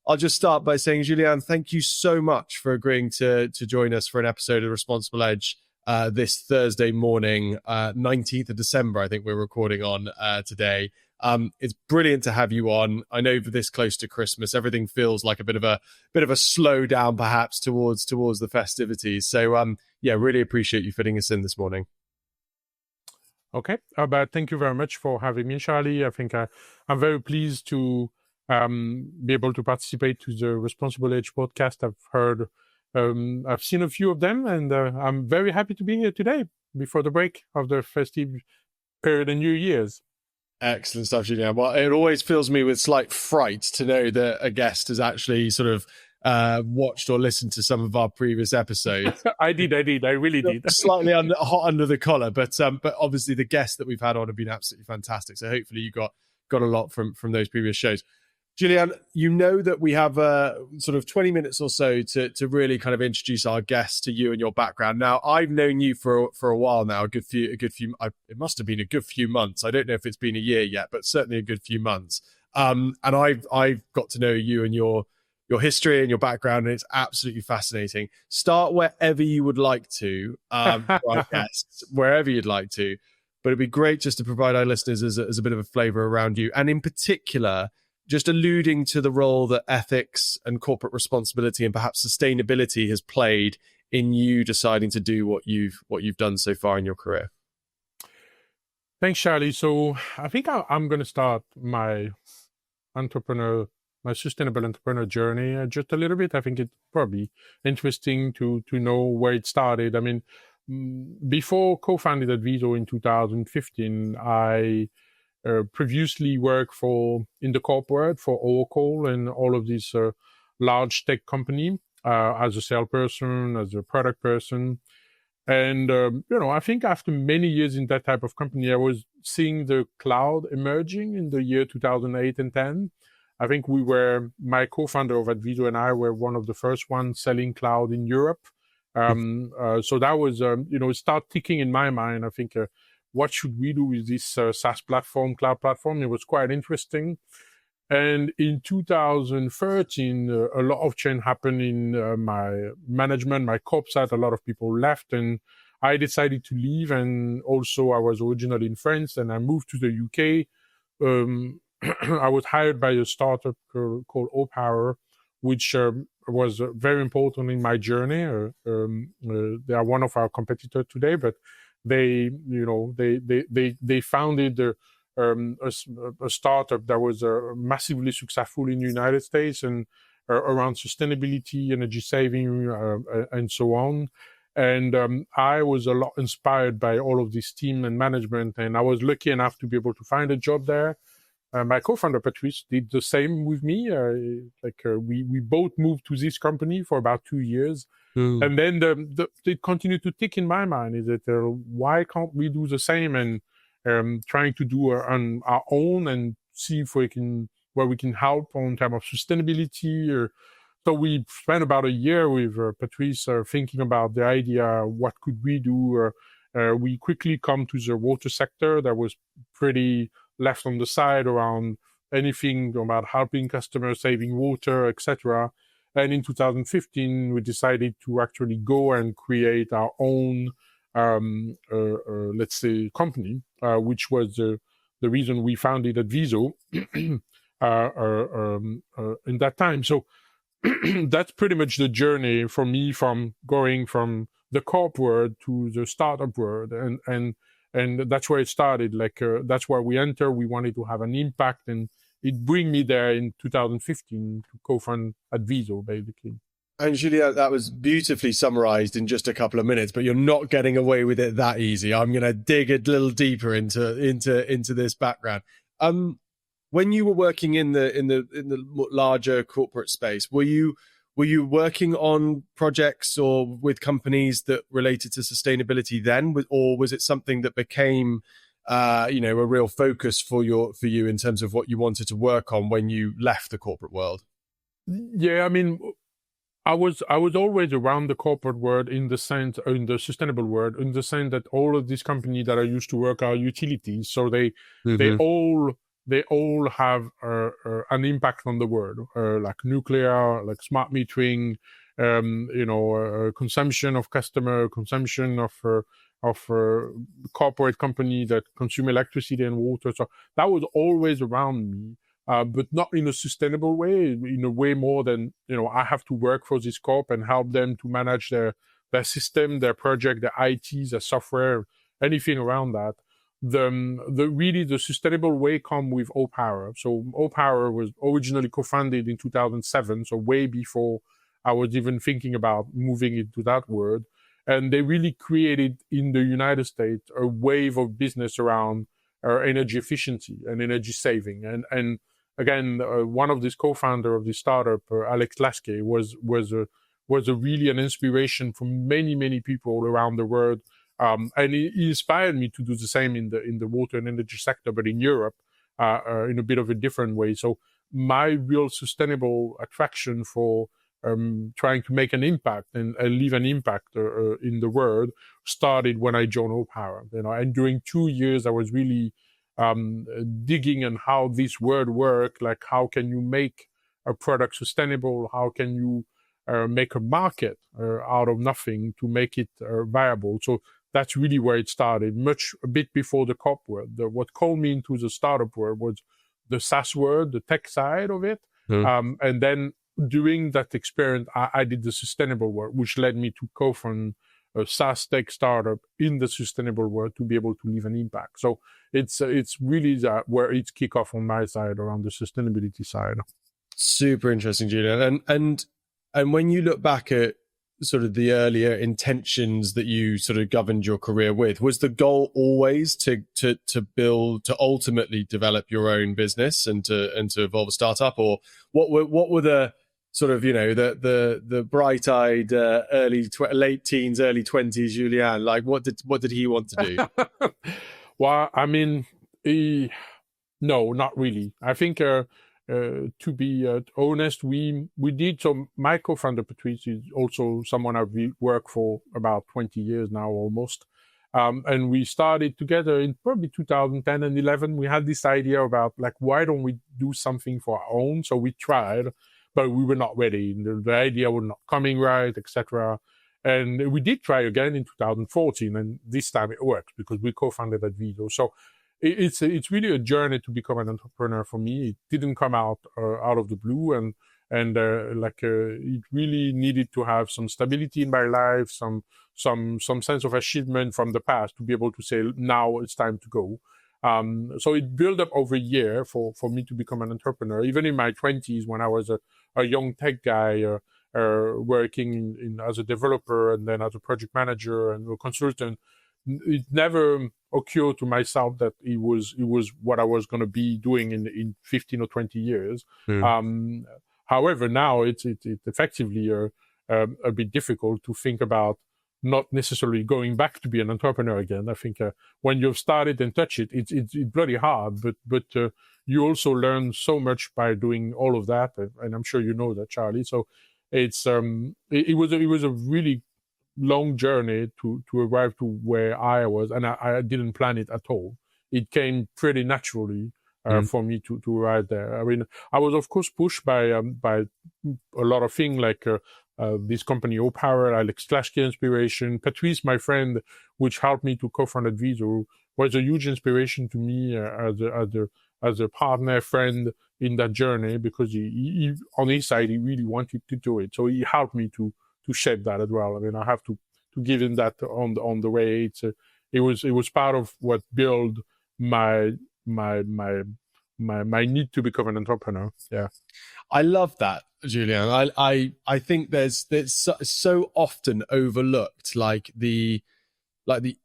I'll just start by saying, Julien, thank you so much for agreeing to join us for an episode of Responsible Edge this Thursday morning, 19th of December, I think we're recording on today. It's brilliant to have you on. I know for this close to Christmas, everything feels like a bit of a slowdown, perhaps towards the festivities. So, really appreciate you fitting us in this morning. Okay, but thank you very much for having me, Charlie. I think I'm very pleased to be able to participate to the Responsible Edge podcast. I've seen a few of them, and I'm very happy to be here today before the break of the festive period and New Year's. Excellent stuff, Julien. Well, it always fills me with slight fright to know that a guest has actually sort of watched or listened to some of our previous episodes. I really did. Slightly hot under the collar, but obviously the guests that we've had on have been absolutely fantastic. So hopefully you got a lot from those previous shows. Julien, you know that we have sort of 20 minutes or so to really kind of introduce our guests to you and your background. Now, I've known you for a while now, a good few. It must have been a good few months. I don't know if it's been a year yet, but certainly a good few months. And I've got to know you and your history and your background, and it's absolutely fascinating. Start wherever you would like to, for our guests, wherever you'd like to. But it'd be great just to provide our listeners as a bit of a flavor around you, and in particular, just alluding to the role that ethics and corporate responsibility and perhaps sustainability has played in you deciding to do what you've done so far in your career. Thanks, Charlie. So I think I'm going to start my sustainable entrepreneur journey just a little bit. I think it's probably interesting to know where it started. I mean, before co-founded Advizzo in 2015, I previously worked in the corporate for Oracle and all of these large tech company as a salesperson, as a product person. And, I think after many years in that type of company, I was seeing the cloud emerging in the year 2008 and 10. I think my co-founder of Advizzo and I were one of the first ones selling cloud in Europe. So that was, start ticking in my mind. I think, what should we do with this SaaS platform, cloud platform? It was quite interesting. And in 2013, a lot of change happened in my management, my corp side. A lot of people left, and I decided to leave. And also, I was originally in France, and I moved to the UK. I was hired by a startup called O-Power, which was very important in my journey. They are one of our competitors today, but they founded a startup that was massively successful in the United States and around sustainability, energy saving, and so on. And I was a lot inspired by all of this team and management, and I was lucky enough to be able to find a job there. My co-founder Patrice did the same with me. We both moved to this company for about 2 years. And then it continued to tick in my mind is that why can't we do the same and trying to do on our own and see if where we can help in terms of sustainability. So we spent about a year with Patrice thinking about the idea, what could we do? We quickly come to the water sector that was pretty left on the side around anything about helping customers, saving water, etc. And in 2015, we decided to actually go and create our own, let's say, company, which was the reason we founded Advizzo in that time. So that's pretty much the journey for me from going from the corp world to the startup world. And that's where it started. That's where we entered. We wanted to have an impact, and it bring me there in 2015 to co-found Advizzo, basically. And Julien, that was beautifully summarized in just a couple of minutes, but you're not getting away with it that easy. I'm going to dig a little deeper into this background. When you were working in the larger corporate space, were you working on projects or with companies that related to sustainability then, or was it something that became a real focus for you in terms of what you wanted to work on when you left the corporate world? Yeah, I mean, I was always around the corporate world in the sustainable world, in the sense that all of these companies that I used to work are utilities, so they all they all have an impact on the world, like nuclear, like smart metering, consumption of customer, consumption of corporate company that consume electricity and water. So that was always around me, but not in a sustainable way, in a way more than, I have to work for this corp and help them to manage their system, their project, their IT, their software, anything around that. The sustainable way come with O-Power. So O-Power was originally co-founded in 2007, so way before I was even thinking about moving into that world. And they really created in the United States a wave of business around energy efficiency and energy saving. And again, one of these co-founder of this startup, Alex Laskey, was a really an inspiration for many, many people around the world. And he inspired me to do the same in the water and energy sector, but in Europe, in a bit of a different way. So my real sustainable attraction for trying to make an impact and leave an impact in the world started when I joined O-Power. And during 2 years, I was really digging on how this world works. Like, how can you make a product sustainable? How can you make a market out of nothing to make it viable? So that's really where it started, a bit before the corp world. What called me into the startup world was the SaaS world, the tech side of it. And then during that experience, I did the sustainable work, which led me to co-found a SaaS tech startup in the sustainable world to be able to leave an impact. So it's really where it kick off on my side around the sustainability side. Super interesting, Julien. And when you look back at sort of the earlier intentions that you sort of governed your career with, was the goal always to ultimately develop your own business and to evolve a startup, or what were the sort of, the bright-eyed late teens, early 20s Julien, like what did he want to do? Well, I mean, no, not really. I think to be honest, we did. So my co-founder Patrice is also someone I've worked for about 20 years now, almost. And we started together in probably 2010 and 11. We had this idea about, like, why don't we do something for our own? So we tried, but we were not ready. The idea was not coming right, etc. And we did try again in 2014, and this time it worked because we co-founded Advizzo. So it's really a journey to become an entrepreneur for me. It didn't come out of the blue, and it really needed to have some stability in my life, some sense of achievement from the past to be able to say, now it's time to go. So it built up over a year for me to become an entrepreneur. Even in my 20s, when I was a young tech guy, working as a developer and then as a project manager and a consultant, it never occurred to myself that it was what I was going to be doing in 15 or 20 years. However, now it's effectively a bit difficult to think about not necessarily going back to be an entrepreneur again. I think when you've started and touch it's bloody hard, but you also learn so much by doing all of that, and I'm sure you know that, Charlie. So it's it was a really long journey to arrive to where I was, and I didn't plan it at all. It came pretty naturally for me to arrive there. I mean, I was of course pushed by a lot of things, like this company O-Power, Alex Laskey inspiration, Patrice, my friend, which helped me to co-found Advizzo, was a huge inspiration to me as a partner, friend in that journey, because he on his side, he really wanted to do it. So he helped me to shape that as well. I mean, I have to give him that on the way. It was part of what built my need to become an entrepreneur. Yeah, I love that, Julien. I think there's so often overlooked, like the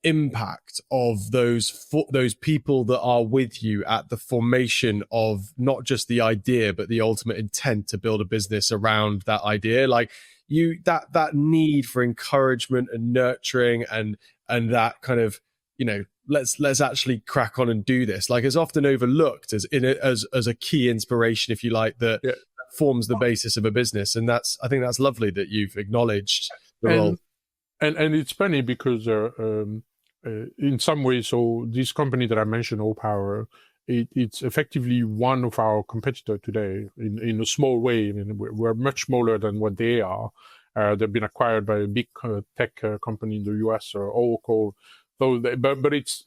impact of those people that are with you at the formation of not just the idea, but the ultimate intent to build a business around that idea. Like that need for encouragement and nurturing and that kind of, let's actually crack on and do this. Like, it's often overlooked as a key inspiration, if you like, that forms the basis of a business. And I think that's lovely that you've acknowledged the role. And it's funny because in some ways, so this company that I mentioned, O-Power, it's effectively one of our competitors today in a small way. I mean, we're much smaller than what they are. They've been acquired by a big tech company in the US, Oracle. So, but it's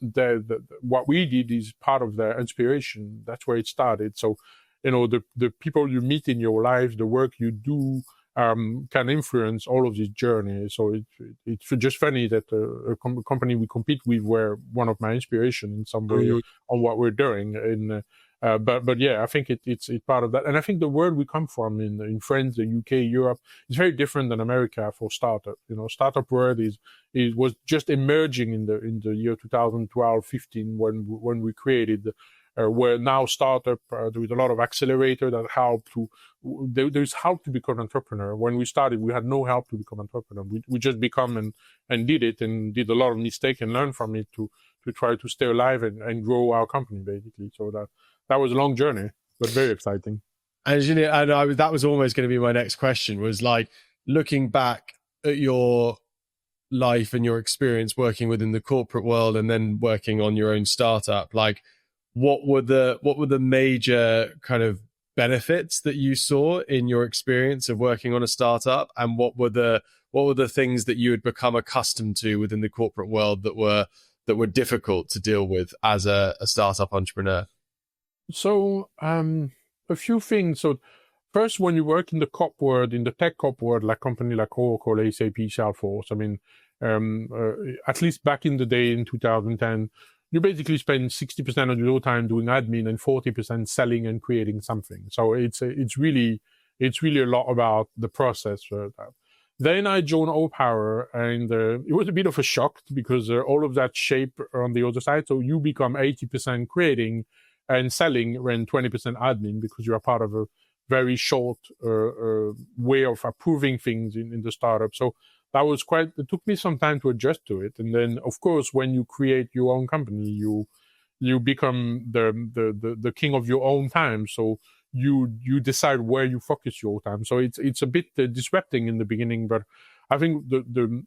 what we did is part of their inspiration. That's where it started. So, the people you meet in your life, the work you do, can influence all of this journey. So it's just funny that a company we compete with were one of my inspiration in some way on what we're doing. And but yeah, I think it's part of that. And I think the world we come from in France, the UK, Europe is very different than America for startup. Startup world was just emerging in the year 2012, 15 when we created. Where now startup with a lot of accelerator that help to there's help to become entrepreneur. When we started, we had no help to become entrepreneur. We just become and did it and did a lot of mistake and learn from it to try to stay alive and grow our company basically. So that was a long journey, but very exciting. And that was almost going to be my next question, was like looking back at your life and your experience working within the corporate world and then working on your own startup, like what were the major kind of benefits that you saw in your experience of working on a startup, and what were the things that you had become accustomed to within the corporate world that were difficult to deal with as a startup entrepreneur? So a few things. So first, when you work in the corp world, in the tech corp world, like company like Oracle, SAP, Salesforce, I mean, at least back in the day in 2010, you basically spend 60% of your time doing admin and 40% selling and creating something. So it's really a lot about the process. Then I joined Opower, and it was a bit of a shock because all of that shape on the other side. So you become 80% creating and selling and 20% admin because you are part of a very short way of approving things in the startup. So that was it took me some time to adjust to it. And then, of course, when you create your own company, you become the king of your own time. So you decide where you focus your time. So it's a bit disrupting in the beginning, but I think the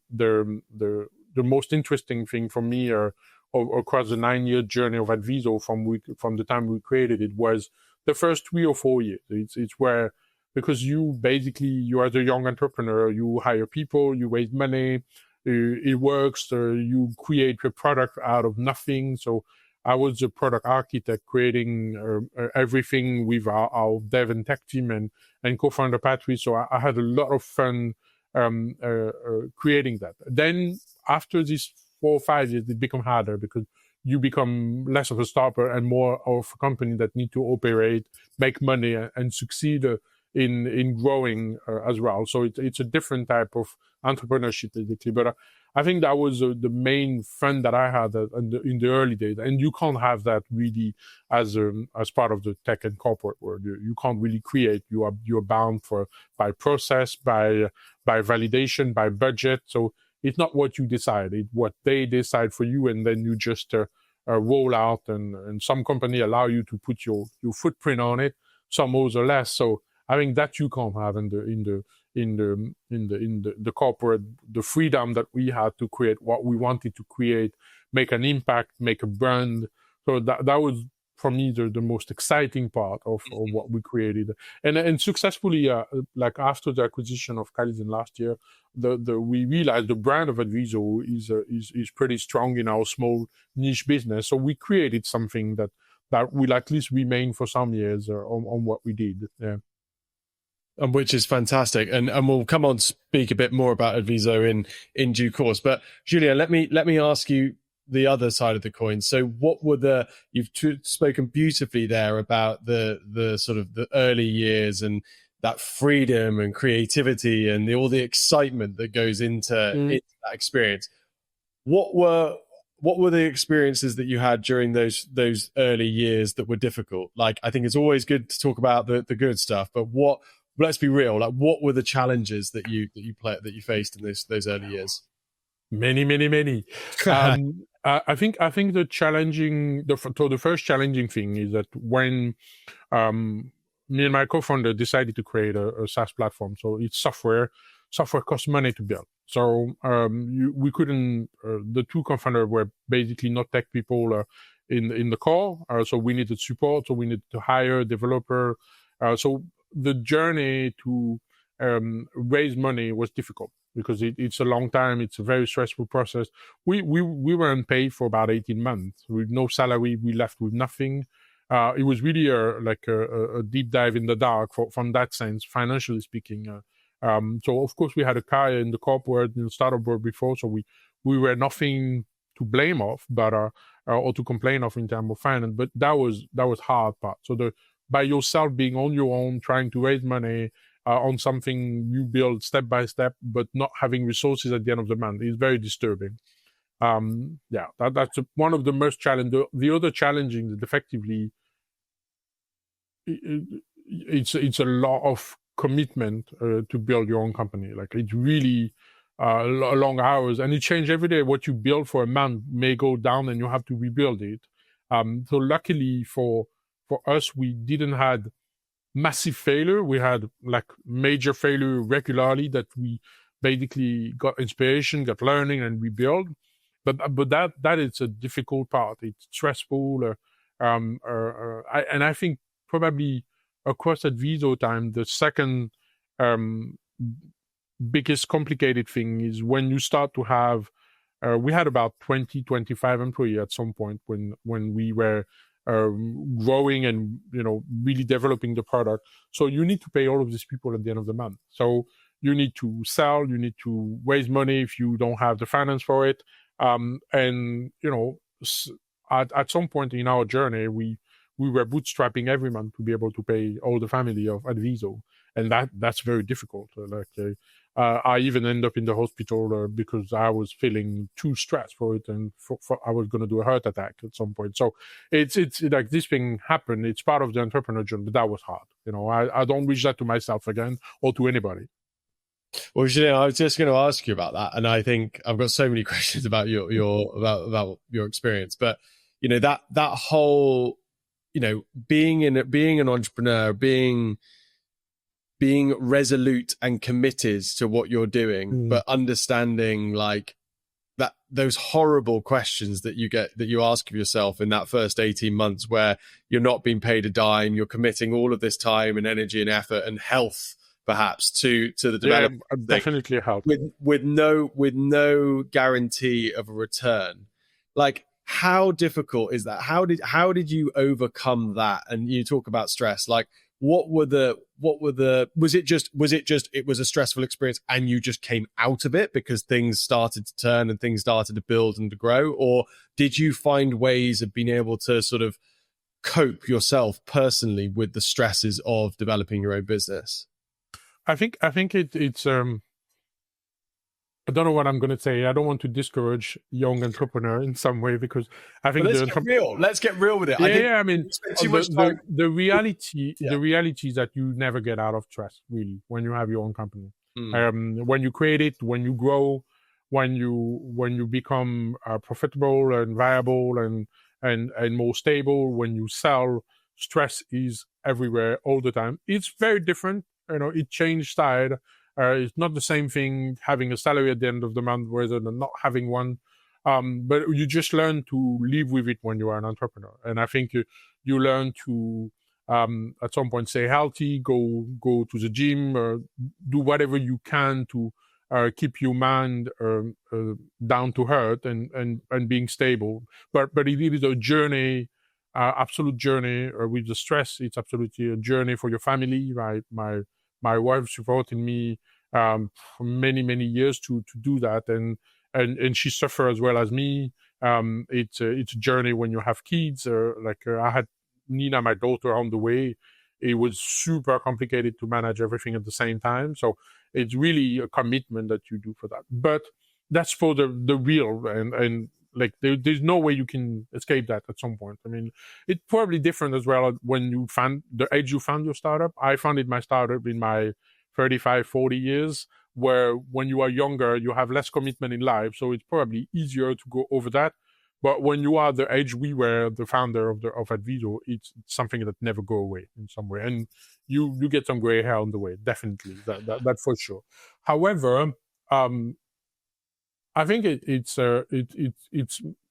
most interesting thing for me across the 9-year journey of Advizzo from the time we created it was the first 3 or 4 years. It's where, because you as a young entrepreneur, you hire people, you raise money, it works, you create a product out of nothing. So I was a product architect creating everything with our dev and tech team and co-founder Patrick. So I had a lot of fun creating that. Then after these 4 or 5 years, it becomes harder because you become less of a startup and more of a company that need to operate, make money, and succeed in growing as well. So it's a different type of entrepreneurship, basically. But I think that was the main fun that I had in the early days. And you can't have that really as part of the tech and corporate world. You can't really create. You're bound by process, by validation, by budget. So it's not what you decide; it's what they decide for you, and then you just roll out. And some company allow you to put your footprint on it. Some others are less. So I think that you can't have in the corporate, the freedom that we had to create what we wanted to create, make an impact, make a brand. So that was for me the most exciting part of what we created, and successfully like after the acquisition of Calizen last year, we realized the brand of Advizzo is pretty strong in our small niche business. So we created something that will at least remain for some years on what we did. Yeah. And which is fantastic, and we'll come on to speak a bit more about Advizzo in due course. But Julien, let me ask you the other side of the coin. So, what were you've spoken beautifully there about the sort of the early years and that freedom and creativity and all the excitement that goes into that experience. What were the experiences that you had during those early years that were difficult? Like, I think it's always good to talk about the good stuff, but let's be real. Like, what were the challenges that you faced in those early years? Many. I think the first challenging thing is that when me and my co-founder decided to create a SaaS platform. So it's software. Software costs money to build. So we couldn't. The two co-founders were basically not tech people. in the core. So we needed support. So we needed to hire a developer. So the journey to raise money was difficult because it's a long time. It's a very stressful process. We weren't paid for about 18 months with no salary. We left with nothing. It was really a deep dive in the dark from that sense, financially speaking. So of course we had a career in the corporate, in the startup world before, so we were nothing to blame of, but or to complain of in terms of finance. But that was hard part. So by yourself being on your own, trying to raise money on something you build step by step, but not having resources at the end of the month is very disturbing. That's one of the most challenging. The other challenging is effectively it's a lot of commitment to build your own company. Like it's really long hours, and it changes every day. What you build for a month may go down, and you have to rebuild it. So luckily for us, we didn't had massive failure. We had like major failure regularly that we basically got inspiration, got learning, and rebuild. But that is a difficult part. It's stressful. And I think probably across Advizzo time, the second biggest complicated thing is when you start to have, we had about 20, 25 employees at some point when we were growing and, really developing the product. So you need to pay all of these people at the end of the month. So you need to sell, you need to raise money if you don't have the finance for it. And, at some point in our journey, we were bootstrapping every month to be able to pay all the family of Advizzo. And that's very difficult. I even end up in the hospital because I was feeling too stressed for it, and I was going to do a heart attack at some point. So it's like this thing happened. It's part of the entrepreneur journey, but that was hard. I don't wish that to myself again or to anybody. Well, Julien, I was just going to ask you about that, and I think I've got so many questions about about your experience. But that whole being an entrepreneur, being resolute and committed to what you're doing, but understanding like that those horrible questions that you ask of yourself in that first 18 months where you're not being paid a dime, you're committing all of this time and energy and effort and health perhaps to the development. Yeah, definitely help with no guarantee of a return. Like, how difficult is that? How did you overcome that? And you talk about stress, like what were the was it just it was a stressful experience and you just came out of it because things started to turn and things started to build and to grow? Or did you find ways of being able to sort of cope yourself personally with the stresses of developing your own business? I think it's I don't know what I'm going to say. I don't want to discourage young entrepreneur in some way because I think let's get real with it. I mean, the reality is that you never get out of stress really when you have your own company. When you create it, when you grow, when you become profitable and viable and more stable, when you sell, stress is everywhere all the time. It's very different. It changed side. It's not the same thing having a salary at the end of the month rather than not having one. But you just learn to live with it when you are an entrepreneur. And I think you learn to, at some point, stay healthy, go to the gym, do whatever you can to keep your mind down to earth and being stable. But it is a journey, absolute journey with the stress. It's absolutely a journey for your family, right? My wife supported me for many, many years to do that. And she suffered as well as me. It's a journey when you have kids. I had Nina, my daughter, on the way. It was super complicated to manage everything at the same time. So it's really a commitment that you do for that. But that's for the real and like there's no way you can escape that at some point. I mean, it's probably different as well when you found the age you found your startup. I founded my startup in my 35, 40 years, where when you are younger, you have less commitment in life. So it's probably easier to go over that. But when you are the age we were, the founder of Advizzo, it's something that never go away in some way. And you get some gray hair on the way, definitely, that for sure. However, I think it's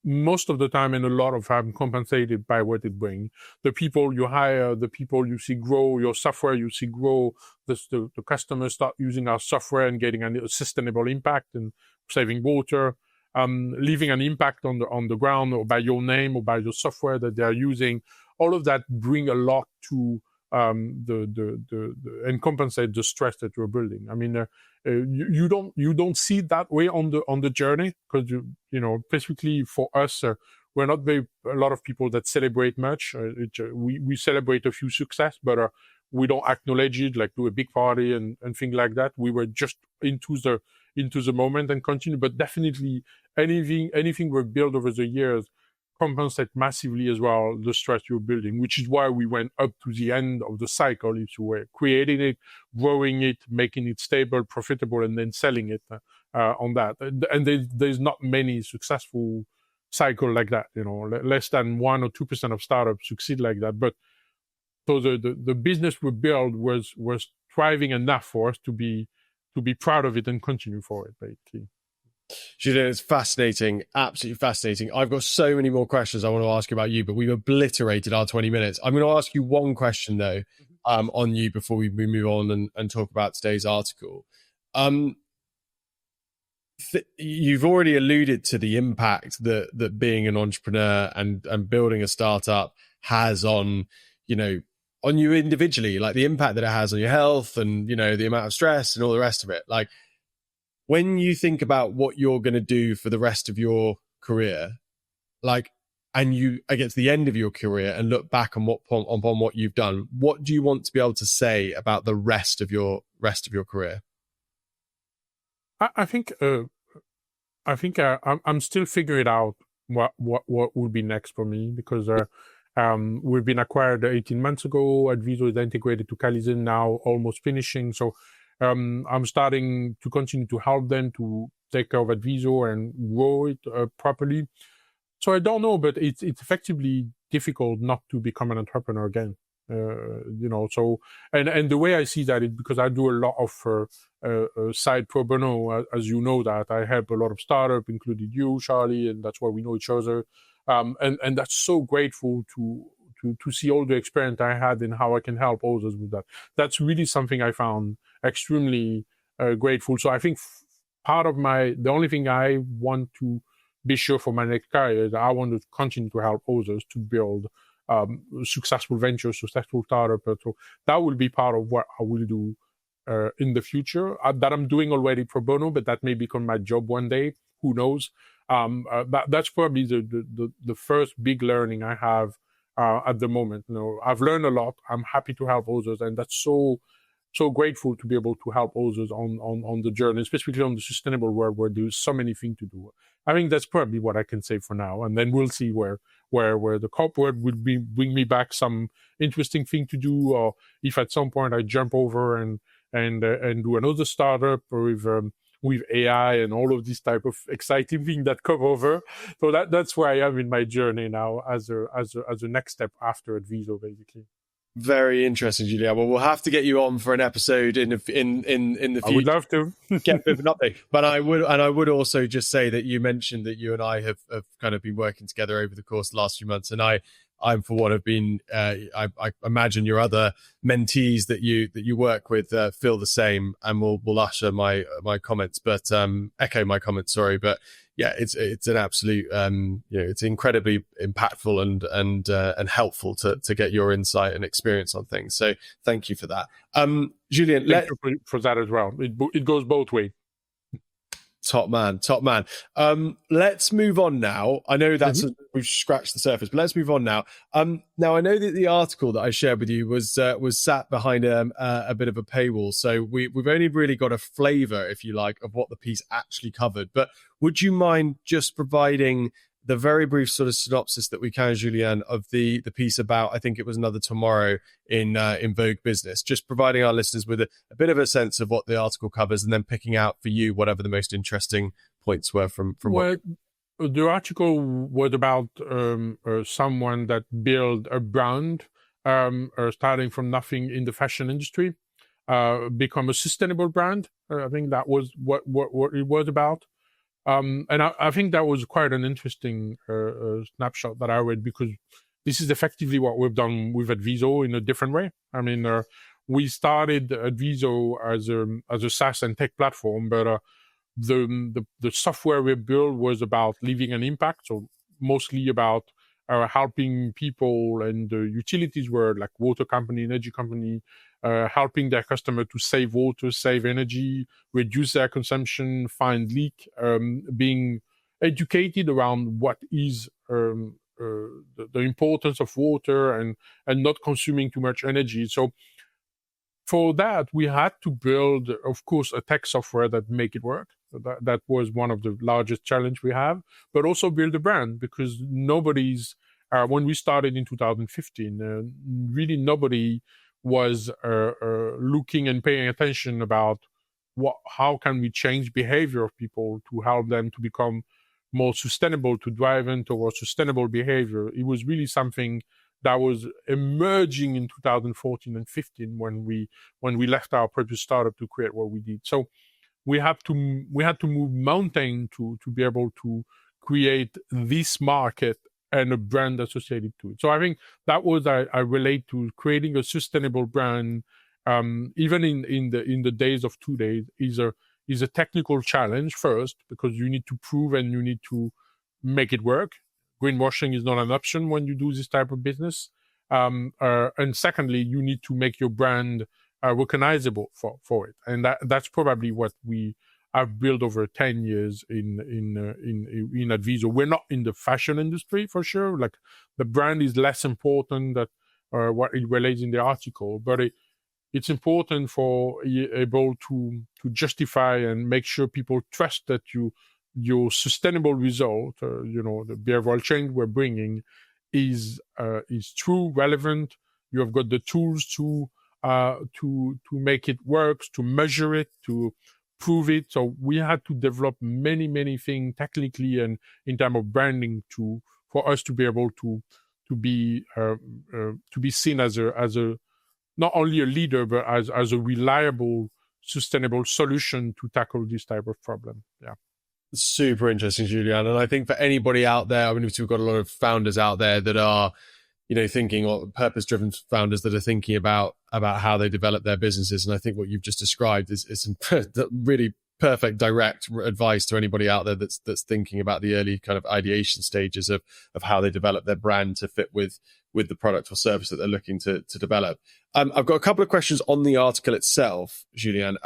most of the time and a lot of time compensated by what it brings. The people you hire, the people you see grow, your software you see grow, the customers start using our software and getting a sustainable impact and saving water, leaving an impact on the ground, or by your name or by your software that they are using. All of that bring a lot to and compensate the stress that you're building. I mean, you don't see it that way on the journey, because specifically for us, we're not a lot of people that celebrate much. We celebrate a few success, but we don't acknowledge it, like do a big party and things like that. We were just into the moment and continue. But definitely anything we've built over the years compensate massively as well the stress you're building, which is why we went up to the end of the cycle, if you were creating it, growing it, making it stable, profitable, and then selling it on that. And there's not many successful cycle like that. Less than 1 or 2% of startups succeed like that. But so the business we built was thriving enough for us to be proud of it and continue for it, basically. Julien, it's fascinating, absolutely fascinating. I've got so many more questions I want to ask you about you, but we've obliterated our 20 minutes. I'm going to ask you one question, though, on you before we move on and talk about today's article. You've already alluded to the impact that being an entrepreneur and building a startup has on you individually, like the impact that it has on your health and, the amount of stress and all the rest of it. Like, when you think about what you're going to do for the rest of your career, and you get to the end of your career and look back on upon what you've done, what do you want to be able to say about the rest of your career? I think I'm still figuring out what will be next for me, because we've been acquired 18 months ago. Advizzo is integrated to Calizen now, almost finishing. So I'm starting to continue to help them to take care of Advizzo and grow it properly. So I don't know, but it's effectively difficult not to become an entrepreneur again. So and the way I see that is because I do a lot of side pro bono, as you know, that I help a lot of startups, including you, Charlie, and that's why we know each other. And that's so grateful to see all the experience I had and how I can help others with that. That's really something I found extremely grateful. So I think the only thing I want to be sure for my next career is I want to continue to help others to build successful ventures, successful startups. So that will be part of what I will do in the future, that I'm doing already pro bono, but that may become my job one day. Who knows? That's probably the first big learning I have at the moment. I've learned a lot. I'm happy to help others, and that's so grateful to be able to help others on the journey, especially on the sustainable world where there's so many things to do. I think that's probably what I can say for now, and then we'll see where the corporate would bring me back some interesting thing to do, or if at some point I jump over and do another startup with AI and all of these type of exciting things that come over. So that's where I am in my journey now as a next step after Advizzo, basically. Very interesting, Julien. Well, we'll have to get you on for an episode in the future. I would love to get a bit of an update. But I would also just say that you mentioned that you and I have kind of been working together over the course of the last few months, and I'm for one have been. I imagine your other mentees that you work with feel the same, and will usher my comments, but echo my comments. Sorry, but yeah, it's an absolute it's incredibly impactful and helpful to get your insight and experience on things. So thank you for that, Julien. Thank you for that as well. It goes both ways. Top man. Let's move on now. I know we've scratched the surface, but let's move on now. Now I know that the article that I shared with you was sat behind a bit of a paywall, so we've only really got a flavour, if you like, of what the piece actually covered. But would you mind just providing the very brief sort of synopsis that we can, Julien, of the piece about, I think it was Another Tomorrow in Vogue Business, just providing our listeners with a bit of a sense of what the article covers, and then picking out for you whatever the most interesting points were from well, the article was about someone that built a brand starting from nothing in the fashion industry, become a sustainable brand. I think that was what it was about. And I think that was quite an interesting snapshot that I read, because this is effectively what we've done with Advizzo in a different way. I mean, we started Advizzo as a SaaS and tech platform, but the software we built was about leaving an impact, so mostly about helping people, and the utilities were like water company, energy company, helping their customer to save water, save energy, reduce their consumption, find leak, being educated around what is the importance of water, and not consuming too much energy. So for that, we had to build, of course, a tech software that make it work. That was one of the largest challenge we have, but also build a brand, because nobody's, when we started in 2015, really nobody was looking and paying attention about how can we change behavior of people to help them to become more sustainable, to drive in towards sustainable behavior. It was really something that was emerging in 2014 and 15 when we left our previous startup to create what we did. So we had to move mountain to be able to create this market and a brand associated to it. So I think that was I relate to creating a sustainable brand. Even in the days of today, is a technical challenge first, because you need to prove and you need to make it work. Greenwashing is not an option when you do this type of business. And secondly, you need to make your brand recognizable for it. And that's probably what we have built over 10 years in Advizzo. We're not in the fashion industry for sure. Like, the brand is less important than what it relates in the article, but it's important for able to justify and make sure people trust that your sustainable result, the behavioral change we're bringing is true, relevant. You have got the tools to make it work, to measure it, to prove it. So we had to develop many things technically and in terms of branding for us to be able to be seen as a not only a leader, but as a reliable, sustainable solution to tackle this type of problem. Yeah. Super interesting, Julien. And I think for anybody out there, I mean, we've got a lot of founders out there that are, thinking, or purpose-driven founders that are thinking about how they develop their businesses. And I think what you've just described is some really perfect, direct advice to anybody out there that's thinking about the early kind of ideation stages of how they develop their brand to fit with the product or service that they're looking to develop. I've got a couple of questions on the article itself, Julien.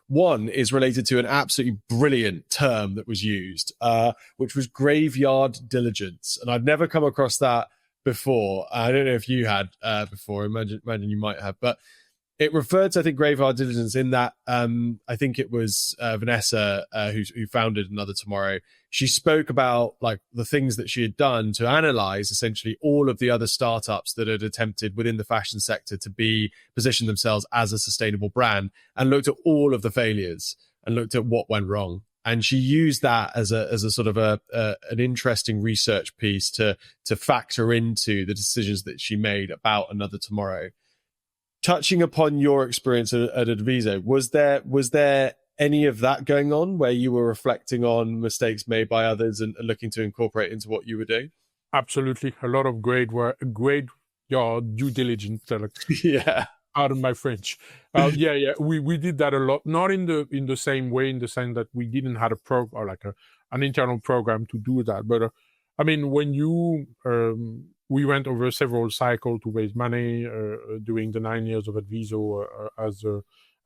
One is related to an absolutely brilliant term that was used, which was graveyard diligence. And I've never come across that before. I don't know if you had before. Imagine you might have, but it referred to, I think, graveyard diligence in that I think it was Vanessa who founded Another Tomorrow. She spoke about like the things that she had done to analyze essentially all of the other startups that had attempted within the fashion sector to position themselves as a sustainable brand, and looked at all of the failures and looked at what went wrong. And she used that as a sort of an interesting research piece to factor into the decisions that she made about Another Tomorrow. Touching upon your experience at Advizzo, was there any of that going on where you were reflecting on mistakes made by others and looking to incorporate into what you were doing? Absolutely, a lot of great work, great due diligence. Yeah. Pardon my French. Yeah. We did that a lot. Not in the same way, in the sense that we didn't have an internal program to do that. But I mean, when we went over several cycles to raise money during the 9 years of Advizzo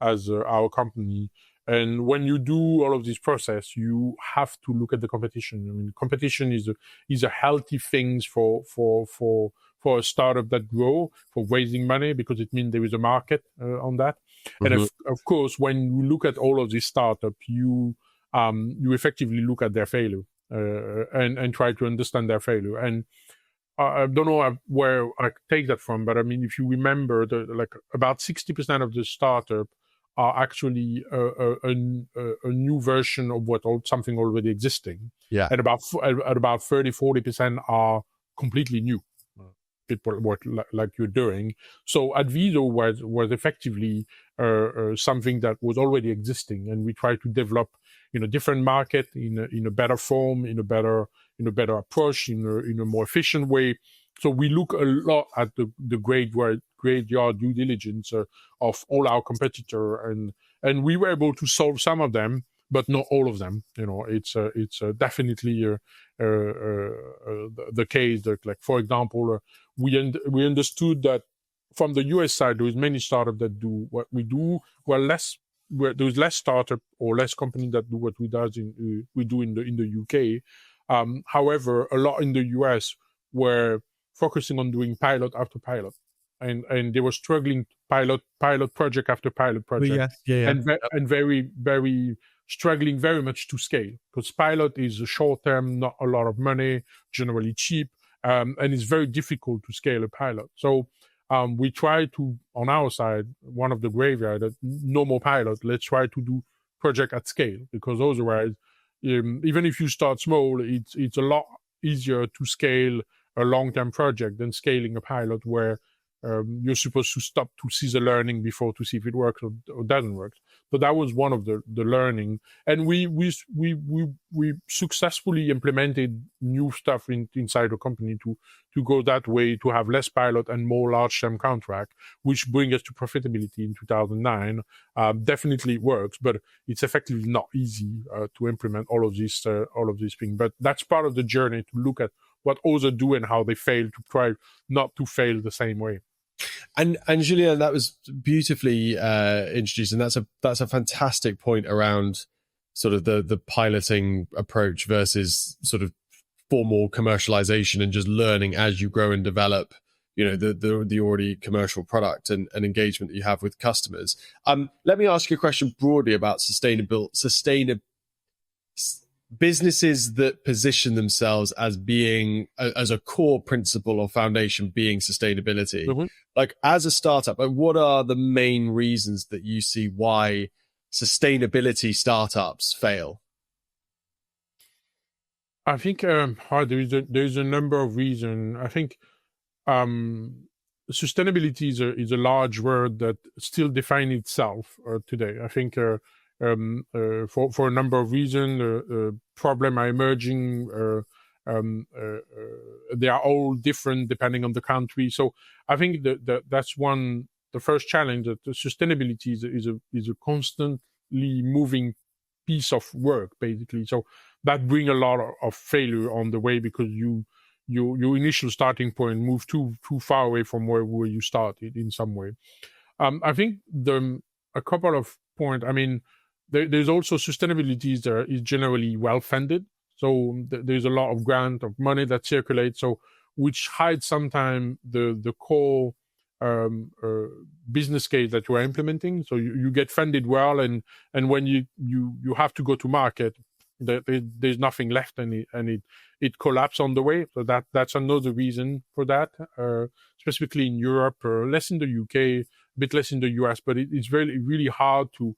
as our company. And when you do all of this process, you have to look at the competition. I mean, competition is a healthy thing for a startup that grow, for raising money, because it means there is a market on that. Mm-hmm. And of course, when you look at all of these startups, you effectively look at their failure and try to understand their failure. And I don't know where I take that from, but I mean, if you remember, about 60% of the startup are actually a new version of something already existing. Yeah. And about 30-40% are completely new. People work like you're doing. So Advizzo was effectively something that was already existing, and we tried to develop in a different market, in a better form, in a better approach, in a more efficient way. So we look a lot at the graveyard due diligence of all our competitor, and we were able to solve some of them, but not all of them. It's definitely the case that, like, for example, we understood that from the US side, there is many startups that do what we do, where there's less startup or less companies that do what we do in the UK. However, a lot in the US were focusing on doing pilot after pilot, and they were struggling pilot project after pilot project, and very, very struggling very much to scale, because pilot is a short term, not a lot of money, generally cheap, and it's very difficult to scale a pilot. So we try to, on our side, one of the graveyard, that no more pilot, let's try to do project at scale, because otherwise, even if you start small, it's a lot easier to scale a long-term project than scaling a pilot where you're supposed to stop to see the learning before to see if it works or doesn't work. So that was one of the learning, and we successfully implemented new stuff inside the company to go that way, to have less pilot and more large-term contract, which bring us to profitability in 2009. Definitely works, but it's effectively not easy to implement all of these things. But that's part of the journey, to look at what others do and how they fail, to try not to fail the same way. And Julien, that was beautifully introduced, and that's a fantastic point around sort of the piloting approach versus sort of formal commercialization and just learning as you grow and develop, the already commercial product and engagement that you have with customers. Let me ask you a question broadly about sustainable businesses that position themselves as being as a core principle or foundation being sustainability. Mm-hmm. Like, as a startup, what are the main reasons that you see why sustainability startups fail? I think there's a number of reasons. I think sustainability is a large word that still defines itself today. I think for a number of reasons, problems are emerging. They are all different depending on the country. So I think that's the first challenge, that the sustainability is a constantly moving piece of work, basically. So that brings a lot of failure on the way, because your initial starting point moved too far away from where you started in some way. I think a couple of points. I mean, there's also sustainability that is generally well funded. So there's a lot of grant of money that circulates, so which hides sometimes the core business case that you are implementing. So you get funded well, and when you have to go to market, there's nothing left, and it collapses on the way. So that's another reason for that, specifically in Europe, less in the UK, a bit less in the US, but it's really, really hard to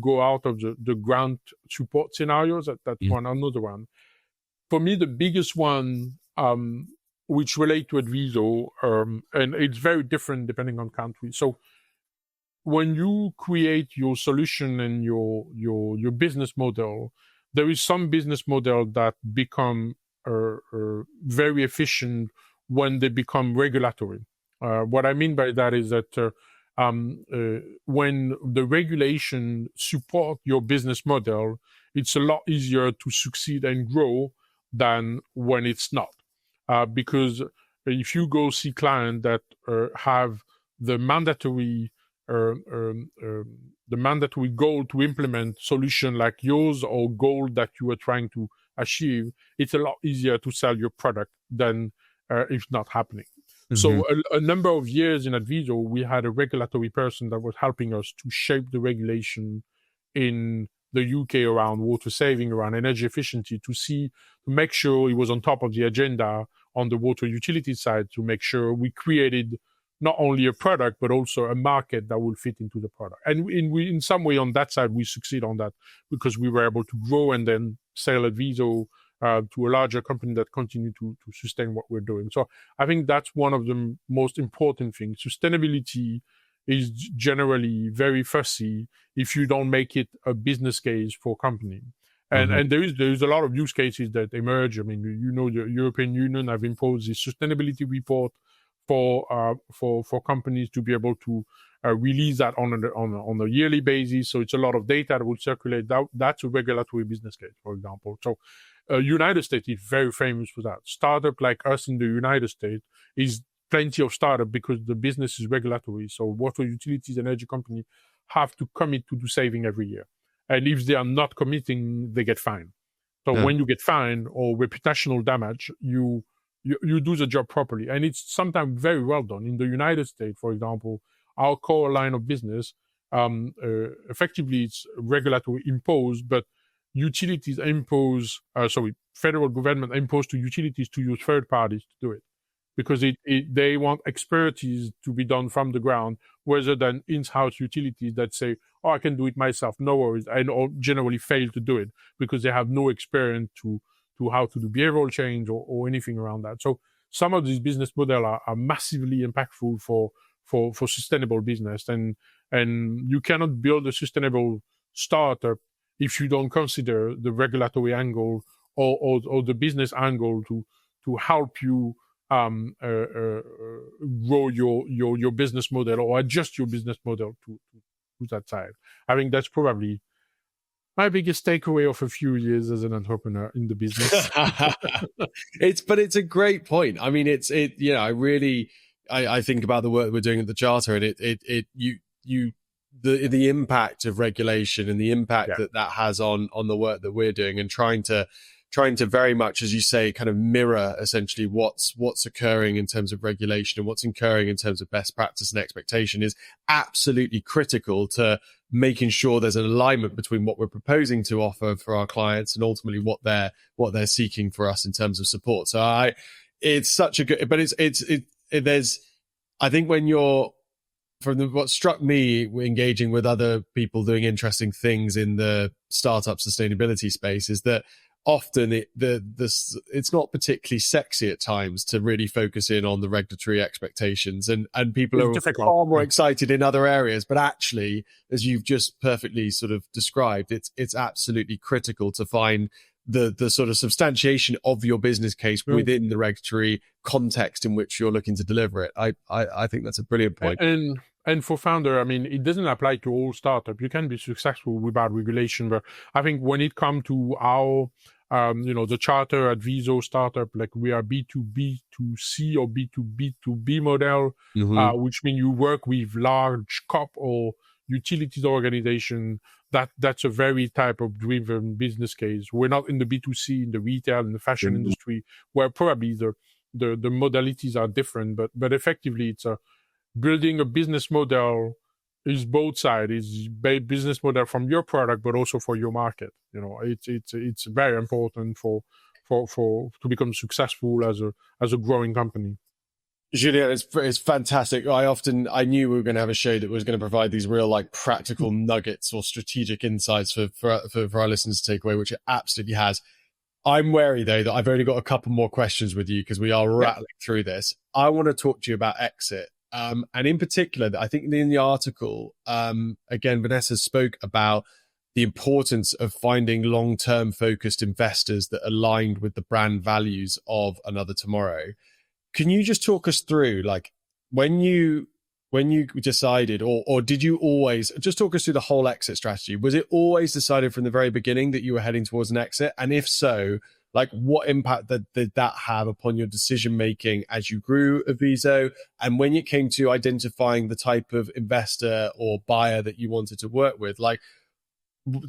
go out of the grant support scenarios. That's another one. For me, the biggest one, which relate to Advizzo, and it's very different depending on country. So when you create your solution and your business model, there is some business model that become very efficient when they become regulatory. What I mean by that is that when the regulation support your business model, it's a lot easier to succeed and grow than when it's not. Because if you go see clients that have the mandatory goal to implement solution like yours, or goal that you are trying to achieve, it's a lot easier to sell your product than if not happening. Mm-hmm. So a number of years in Advizzo, we had a regulatory person that was helping us to shape the regulation in the UK around water saving, around energy efficiency, to make sure it was on top of the agenda on the water utility side, to make sure we created not only a product, but also a market that will fit into the product. And in some way on that side, we succeed on that, because we were able to grow and then sell Advizzo to a larger company that continue to sustain what we're doing. So I think that's one of the most important things. Sustainability is generally very fussy if you don't make it a business case for company. And there is a lot of use cases that emerge. I mean, the European Union have imposed this sustainability report for companies to be able to release that on a yearly basis. So it's a lot of data that will circulate. That's a regulatory business case, for example. So United States is very famous for that. Startup like us in the United States is plenty of startup because the business is regulatory. So water utilities and energy companies have to commit to do saving every year. And if they are not committing, they get fined. So when you get fined or reputational damage, you do the job properly. And it's sometimes very well done. In the United States, for example, our core line of business, effectively it's regulatory imposed, but utilities impose, federal government impose to utilities to use third parties to do it. Because they want expertise to be done from the ground, rather than in-house utilities that say, I can do it myself, no worries, and generally fail to do it because they have no experience to how to do behavioral change or anything around that. So some of these business models are massively impactful for sustainable business, and you cannot build a sustainable startup if you don't consider the regulatory angle or the business angle to help you grow your business model or adjust your business model to that side. I think that's probably my biggest takeaway of a few years as an entrepreneur in the business. It's a great point. I mean, I think about the work we're doing at the Charter, and the impact of regulation and the impact that has on the work that we're doing, and trying to very much, as you say, kind of mirror essentially what's occurring in terms of regulation and what's occurring in terms of best practice and expectation is absolutely critical to making sure there's an alignment between what we're proposing to offer for our clients and ultimately what they're seeking for us in terms of support. So it's such a good, but there's, I think when you're, what struck me engaging with other people doing interesting things in the startup sustainability space is that often it's not particularly sexy at times to really focus in on the regulatory expectations, and people are far more excited in other areas. But actually, as you've just perfectly sort of described, it's absolutely critical to find the sort of substantiation of your business case within the regulatory context in which you're looking to deliver it. I think that's a brilliant point. And for founder, I mean, it doesn't apply to all startups. You can be successful without regulation, but I think when it comes to our, the Charter, Advizzo startup, like we are B2B2C or B2B2B model, which means you work with large COP or utilities organization. That's a very type of driven business case. We're not in the B2C, in the retail, in the fashion industry, where probably the modalities are different, but effectively it's building a business model is both sides. It's a business model from your product, but also for your market. It's very important for to become successful as a growing company. Julien, it's fantastic. I knew we were going to have a show that was going to provide these real like practical nuggets or strategic insights for our listeners to take away, which it absolutely has. I'm wary though that I've only got a couple more questions with you because we are rattling through this. I want to talk to you about exit. And in particular, I think in the article, again, Vanessa spoke about the importance of finding long-term focused investors that aligned with the brand values of Another Tomorrow. Can you just talk us through, like, when you decided, or did you always just talk us through the whole exit strategy? Was it always decided from the very beginning that you were heading towards an exit? And if so, like, what impact did that have upon your decision making as you grew Advizzo? And when it came to identifying the type of investor or buyer that you wanted to work with, like,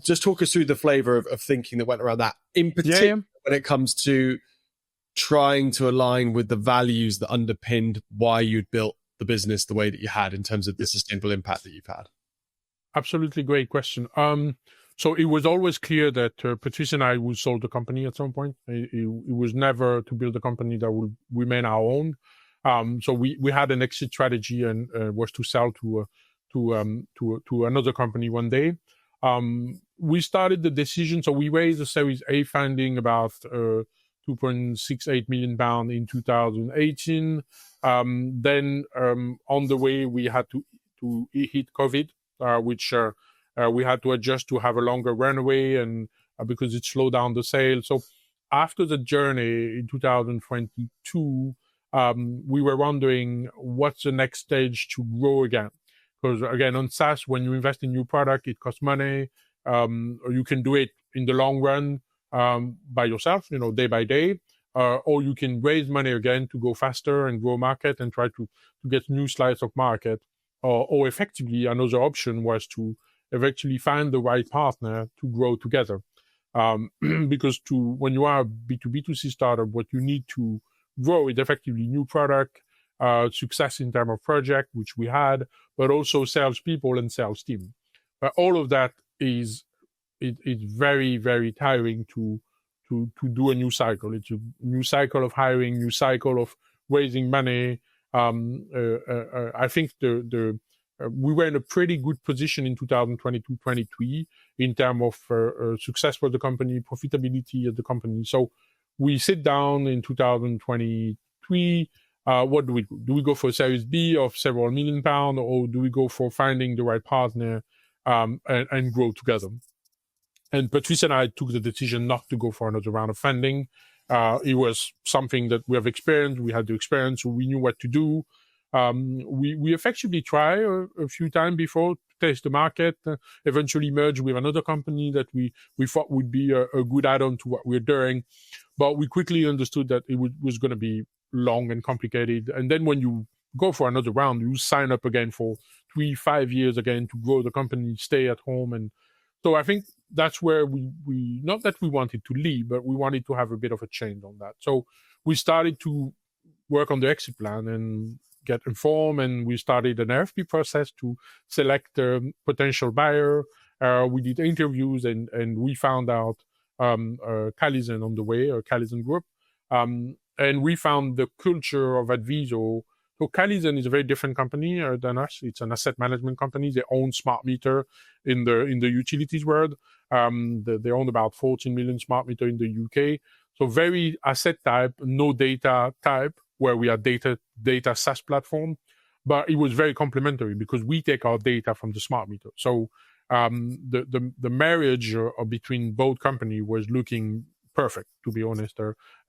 just talk us through the flavor of thinking that went around that, in particular when it comes to trying to align with the values that underpinned why you'd built the business the way that you had in terms of the sustainable impact that you've had. Absolutely great question. So it was always clear that Patrice and I would sold the company at some point. It was never to build a company that would remain our own. So we had an exit strategy and was to sell to another company one day. We started the decision. So we raised a Series A funding about £2.68 million in 2018. Then on the way we had to to hit COVID, which we had to adjust to have a longer runway, and because it slowed down the sale. So after the journey in 2022, we were wondering what's the next stage to grow again. Because again, on SaaS, when you invest in new product, it costs money. Or you can do it in the long run by yourself, day by day. Or you can raise money again to go faster and grow market and try to get new slice of market. Or effectively, another option was to eventually find the right partner to grow together. Because when you are a B2B2C startup, what you need to grow is effectively new product, success in terms of project, which we had, but also salespeople and sales team. But all of that is very, very tiring to do a new cycle. It's a new cycle of hiring, new cycle of raising money. I think we were in a pretty good position in 2022-23 in terms of success for the company, profitability of the company. So we sit down in 2023. What do we do? Do we go for a Series B of several £1 million, or do we go for finding the right partner and grow together? And Patrice and I took the decision not to go for another round of funding. It was something that we have experienced. We had the experience, so we knew what to do. We effectively tried a few times before to test the market, eventually merge with another company that we thought would be a good add-on to what we're doing. But we quickly understood that it was going to be long and complicated. And then when you go for another round, you sign up again for 3-5 years again to grow the company, stay at home. And so I think that's where we not that we wanted to leave, but we wanted to have a bit of a change on that. So we started to work on the exit plan and get informed, and we started an RFP process to select a potential buyer. We did interviews, and we found out Calizen on the way, or Calizen Group. And we found the culture of Advizzo. So Calizen is a very different company than us. It's an asset management company. They own smart meter in the utilities world. They own about 14 million smart meter in the UK. So very asset type, no data type, where we are data SaaS platform. But it was very complementary because we take our data from the smart meter. So the marriage between both companies was looking perfect, to be honest,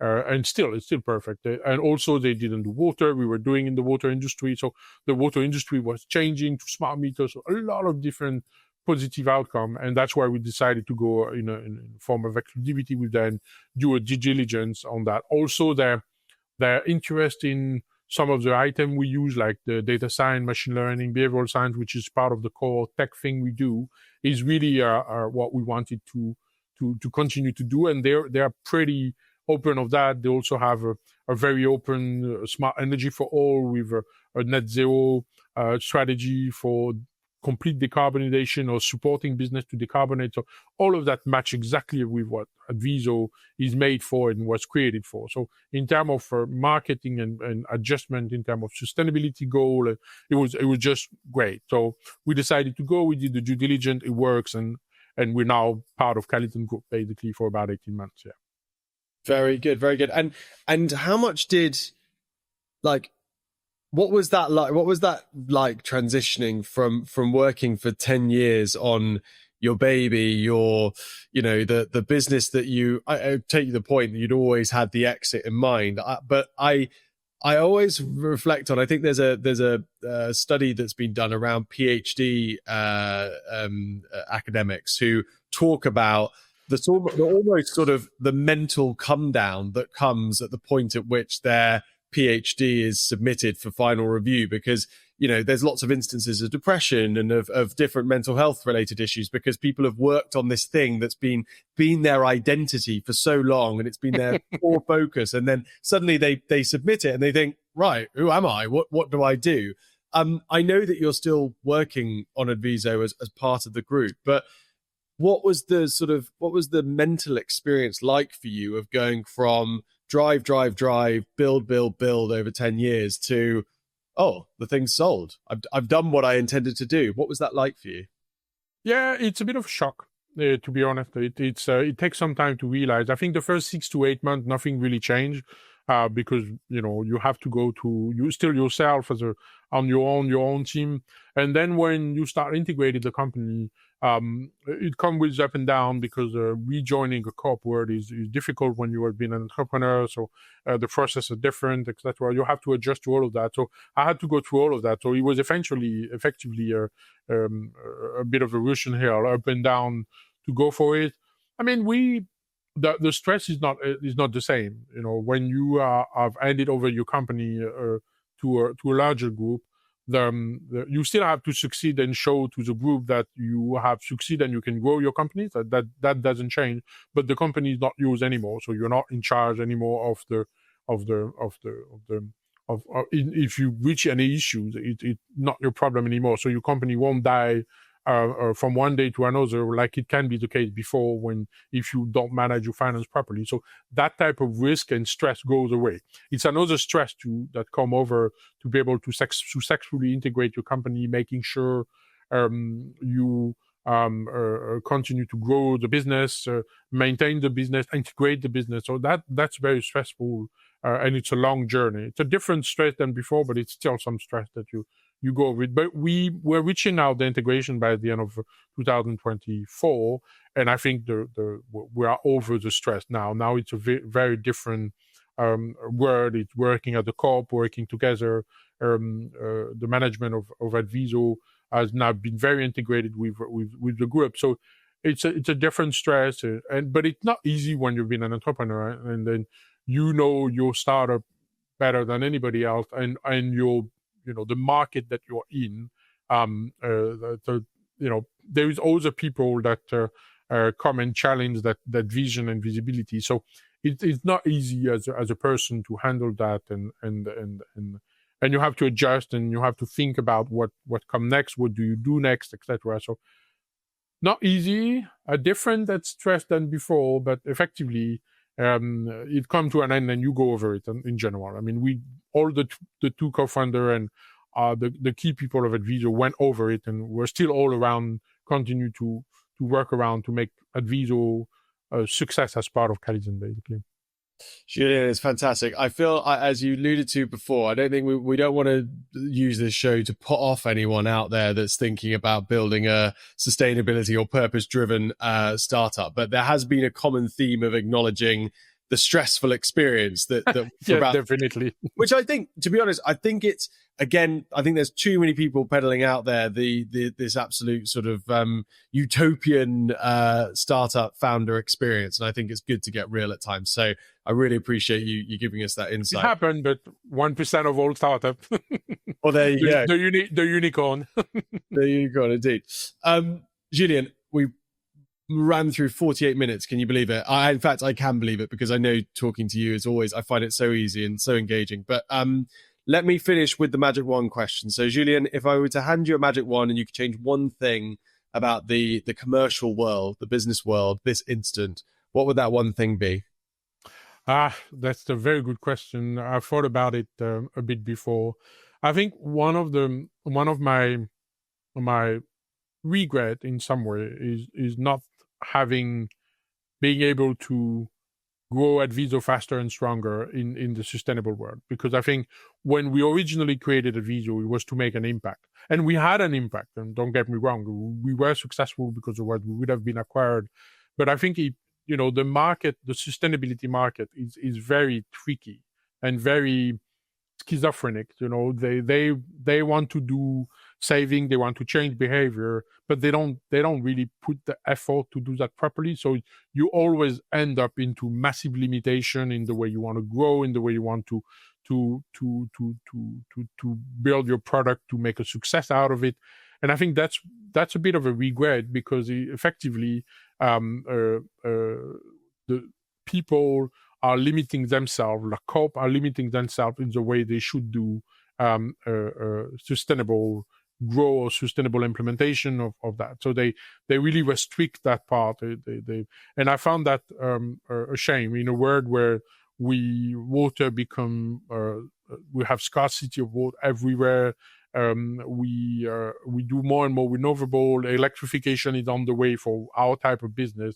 and it's still perfect. And also they didn't do water. We were doing in the water industry, so the water industry was changing to smart meters. So a lot of different positive outcome, and that's why we decided to go in a form of exclusivity with them, do a due diligence on that. Also, their interest in some of the items we use, like the data science, machine learning, behavioral science, which is part of the core tech thing we do, is really what we wanted to continue to do. And they are pretty open of that. They also have a very open smart energy for all, with a net zero strategy for complete decarbonization or supporting business to decarbonate. So all of that match exactly with what Advizzo is made for and was created for. So in terms of marketing and adjustment, in terms of sustainability goal, it was just great. So we decided to go. We did the due diligence. It works, and we're now part of Calizen Group basically for about 18 months. Yeah. Very good, very good. And how much did, like, what was that like? What was that like transitioning from working for 10 years on your baby, the business that I take the point that you'd always had the exit in mind. But I always reflect on, I think there's a study that's been done around PhD academics who talk about the almost sort of the mental come down that comes at the point at which their PhD is submitted for final review, because there's lots of instances of depression and of different mental health related issues, because people have worked on this thing that's been their identity for so long, and it's been their core focus, and then suddenly they submit it and they think, right, who am I? What do I do? I know that you're still working on Advizzo as part of the group, but what was the mental experience like for you of going from drive, build over 10 years to, oh, the thing's sold. I've done what I intended to do. What was that like for you? Yeah, it's a bit of a shock, to be honest. It takes some time to realize. I think the first 6 to 8 months, nothing really changed. because you have to go to you still yourself on your own team, and then when you start integrating the company, it comes with up and down, because rejoining a corp world is difficult when you have been an entrepreneur. So the process is different, etc. You have to adjust to all of that. So I had to go through all of that. So it was effectively a bit of a Russian hill, up and down, to go for it. I mean, the stress is not the same. When you have handed over your company to a larger group, you still have to succeed and show to the group that you have succeeded and you can grow your company. That doesn't change, but the company is not yours anymore. So you're not in charge anymore if you reach any issues, it's not your problem anymore. So your company won't die from one day to another, like it can be the case before, if you don't manage your finance properly. So that type of risk and stress goes away. It's another stress that come over to be able to successfully integrate your company, making sure you continue to grow the business, maintain the business, integrate the business. So that's very stressful, and it's a long journey. It's a different stress than before, but it's still some stress that you go with. But we were reaching out the integration by the end of 2024, and I think we are over the stress now. Now it's a very different world. It's working at the corp, working together. The management of Advizzo has now been very integrated with the group. So it's a different stress, but it's not easy when you've been an entrepreneur, and then your startup better than anybody else, and your the market that you're in. There is other people that come and challenge that vision and visibility. So it's not easy as a person to handle that, and you have to adjust, and you have to think about what come next, what do you do next, etc. So not easy, different that stress than before, but effectively it come to an end and you go over it in general. I mean, all the two co-founder and the key people of Advizzo went over it, and we're still all around, continue to work around to make Advizzo a success as part of Calizen, basically. Julien, it's fantastic. I feel, as you alluded to before, I don't think we don't want to use this show to put off anyone out there that's thinking about building a sustainability or purpose-driven startup. But there has been a common theme of acknowledging the stressful experience that yeah, definitely. Which I think, to be honest, I think there's too many people peddling out there this absolute sort of utopian startup founder experience, and I think it's good to get real at times. So I really appreciate you giving us that insight. It happened, but 1% of all startups. Well, there you go. The unicorn. The unicorn, indeed. Julien, we ran through 48 minutes. Can you believe it? In fact, I can believe it, because I know talking to you is always, I find it so easy and so engaging. But let me finish with the magic wand question. So, Julien, if I were to hand you a magic wand and you could change one thing about the commercial world, the business world, this instant, what would that one thing be? That's a very good question. I thought about it a bit before. I think one of my regret in some way is not being able to grow Advizzo faster and stronger in the sustainable world. Because I think when we originally created Advizzo, it was to make an impact. And we had an impact, and don't get me wrong, we were successful because of what we would have been acquired. But I think the market, the sustainability market is very tricky and very schizophrenic. They want to do saving, they want to change behavior, but they don't really put the effort to do that properly. So you always end up into massive limitation in the way you want to grow, in the way you want to build your product, to make a success out of it. And I think that's a bit of a regret, because effectively the people are limiting themselves, the corp are limiting themselves in the way they should do sustainable grow or sustainable implementation of that. So they really restrict that part. And I found that a shame in a world where we have scarcity of water everywhere. We do more and more renewable. Electrification is on the way for our type of business.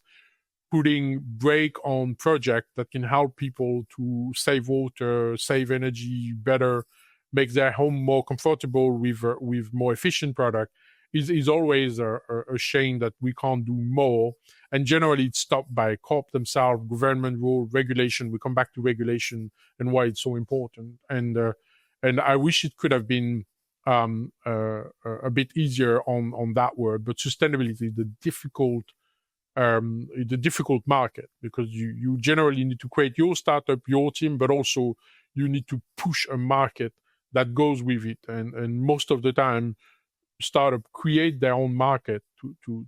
putting brake on projects that can help people to save water, save energy better, make their home more comfortable with more efficient product, is always a shame that we can't do more. And generally it's stopped by corp themselves, government rule, regulation. We come back to regulation and why it's so important. And I wish it could have been a bit easier on that word, but sustainability, the difficult market, because you generally need to create your startup, your team, but also you need to push a market that goes with it. And most of the time, startup create their own market to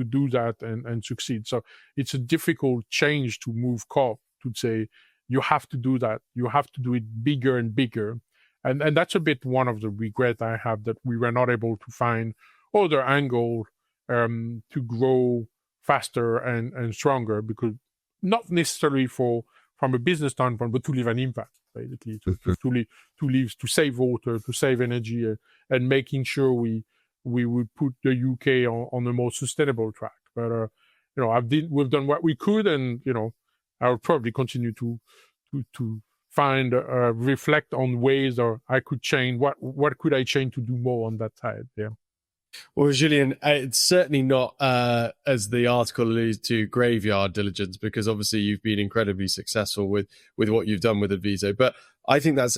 do that and succeed. So it's a difficult change to move corp to say you have to do that. You have to do it bigger and bigger. And that's a bit one of the regret I have, that we were not able to find other angle to grow faster and stronger, because not necessarily from a business standpoint, but to leave an impact, basically, to save water, to save energy, and making sure we would put the UK on a more sustainable track. But we've done what we could, and I'll probably continue to find reflect on ways, or I could change what could I change to do more on that side. Yeah. Well, Julien, it's certainly not, as the article alludes to, graveyard diligence, because obviously you've been incredibly successful with what you've done with Advizzo. But I think that's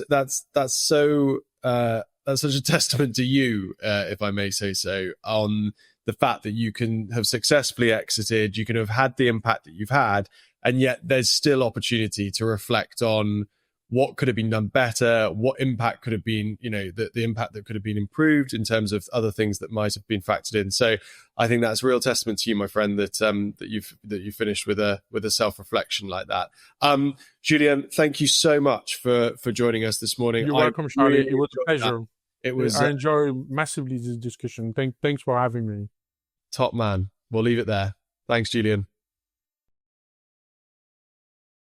so that's such a testament to you, if I may say so, on the fact that you can have successfully exited, you can have had the impact that you've had, and yet there's still opportunity to reflect on what could have been done better, what impact could have been, the impact that could have been improved in terms of other things that might have been factored in. So I think that's a real testament to you, my friend, that you finished with a self-reflection like that. Julien, thank you so much for joining us this morning. You're welcome, Charlie. It was a pleasure. I enjoy massively this discussion. Thanks for having me. Top man. We'll leave it there. Thanks, Julien.